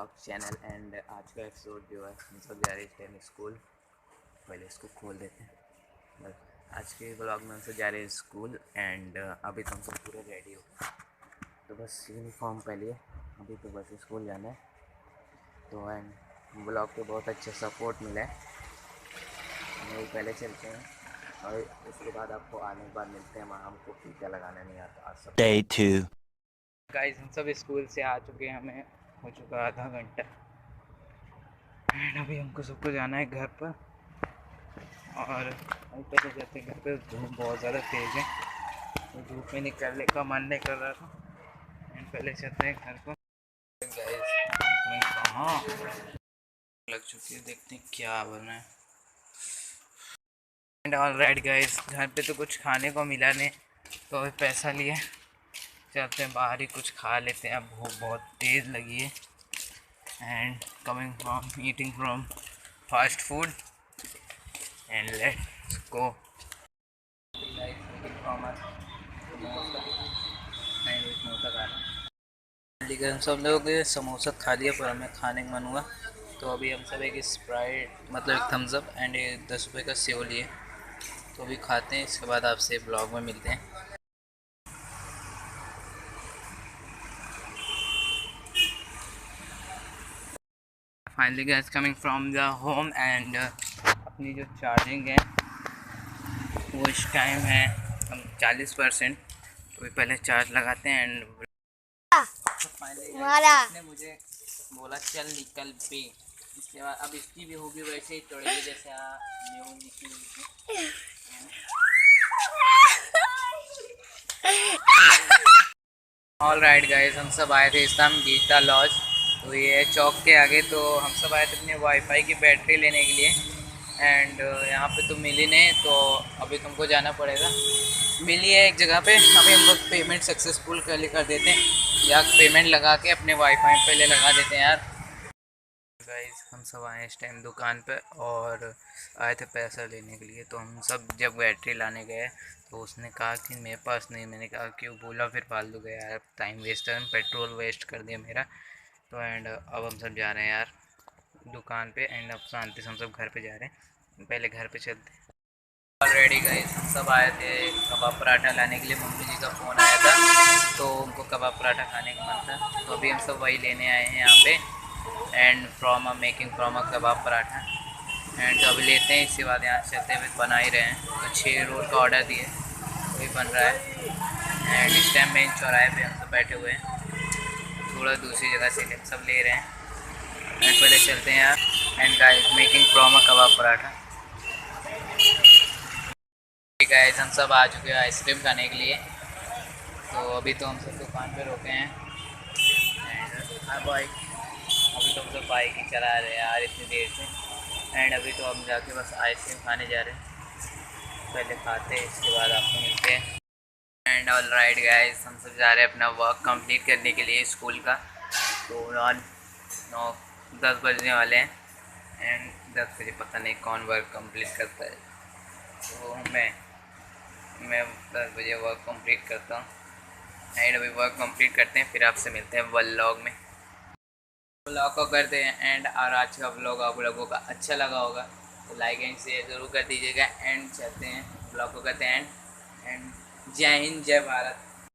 Blog channel and आज का episode जो है हम सब जा रहे हैं स्कूल। पहले इसको खोल देते हैं। बस आज के ब्लॉग में हम सब जा रहे हैं स्कूल एंड अभी तो हम सब पूरे रेडी हो गए, तो बस यूनिफॉर्म पहले अभी तो बस स्कूल जाना है। तो एंड ब्लॉग पे बहुत अच्छा सपोर्ट मिला है। हम लोग पहले चलते हैं और उसके बाद आपको आने के बाद मिलते हैं। वहाँ हमको टीका लगाना नहीं आता आज सब। Day 2 गाइस हम सब स्कूल से आ चुके हैं, हमें हो चुका आधा घंटा एंड अभी हमको सबको जाना है घर पर। और हम पहले जाते हैं घर पे। धूप बहुत ज़्यादा तेज़ है तो धूप में निकलने का मन नहीं कर रहा था एंड पहले चलते हैं घर पर। गाइस कहाँ लग चुकी है, देखते हैं क्या बना है। एंड ऑल राइट गाइस, घर पे तो कुछ खाने को मिला नहीं तो अभी पैसा लिए चलते हैं बाहर ही कुछ खा लेते हैं। अब भूख बहुत तेज़ लगी है and coming from eating from fast food and let's go. हम सब लोग समोसा खा लिया पर हमें खाने का मन हुआ तो अभी हम सब एक स्प्राइट मतलब एक थम्स अप एंड 10 रुपये का सेव लिए, तो अभी खाते हैं। इसके बाद आपसे ब्लॉग में मिलते हैं। Finally guys coming from the home and अपनी जो चार्जिंग है वो इस टाइम है हम 40%, तो भी पहले चार्ज लगाते हैं एंड फाइनली मुझे बोला चल निकल पे। इसके बाद अब इसकी भी होगी वैसे ही थोड़ी देर जैसे न्यू निकली थी। ऑल राइट गाइस, हम सब आए थे इस टाइम गीता लॉज, तो ये चौक के आगे। तो हम सब आए थे अपने वाईफाई की बैटरी लेने के लिए एंड यहाँ पे तो मिली नहीं, तो अभी तुमको जाना पड़ेगा। मिली है एक जगह पे, अभी हम लोग पेमेंट सक्सेसफुल कर देते हैं या पेमेंट लगा के अपने वाईफाई पहले लगा देते हैं यार। गाइस हम सब आए इस टाइम दुकान पे और आए थे पैसा लेने के लिए। तो हम सब जब बैटरी लाने गए तो उसने कहा कि मेरे पास नहीं। मैंने कहा क्यों? बोला फिर फालतू गया यार, टाइम वेस्ट है, पेट्रोल वेस्ट कर दिया मेरा। तो एंड अब हम सब जा रहे हैं यार दुकान पे एंड अब शांति से हम सब घर पे जा रहे हैं। पहले घर पे चलते हैं। ऑलरेडी गाइस हम सब आए थे कबाब पराठा लाने के लिए। मम्मी जी का फ़ोन आया था तो उनको कबाब पराठा खाने का मन था, तो अभी हम सब वही लेने आए हैं यहाँ पे and from making from kebab paratha and अभी लेते हैं। इसके बाद यहाँ चलते हुए बना ही रहे हैं। तो 6 रोल का ऑर्डर दिए, वही बन रहा है एंड इस टाइम मेन चौराहे पे हम सब बैठे हुए हैं, थोड़ा दूसरी जगह से सब ले रहे हैं एंड पहले चलते हैं यहाँ and guys making from kebab paratha. Guys हम सब आ चुके हैं आइसक्रीम खाने के लिए, तो अभी तो हम सब दुकान पे रुके हैं एंड हाँ बाइक अभी तो हम सब बाइक ही चला रहे हैं यार इतनी देर से एंड अभी तो हम जाके बस आइसक्रीम खाने जा रहे हैं। पहले खाते हैं इसके बाद आपको मिलते हैं। एंड ऑल राइट गाइस हम सब जा रहे हैं अपना वर्क कंप्लीट करने के लिए स्कूल का। तो 9-10 बजने वाले हैं एंड 10 बजे पता नहीं कौन वर्क कंप्लीट करता है, तो मैं 10 बजे वर्क कंप्लीट करता हूँ एंड अभी वर्क कंप्लीट करते हैं फिर आपसे मिलते हैं व्लॉग में। व्लॉग को करते हैं एंड और आज का व्लॉग आप लोगों का अच्छा लगा होगा तो लाइक एंड शेयर ज़रूर कर दीजिएगा एंड चलते हैं व्लॉग को करते हैं एंड जय हिंद जय भारत।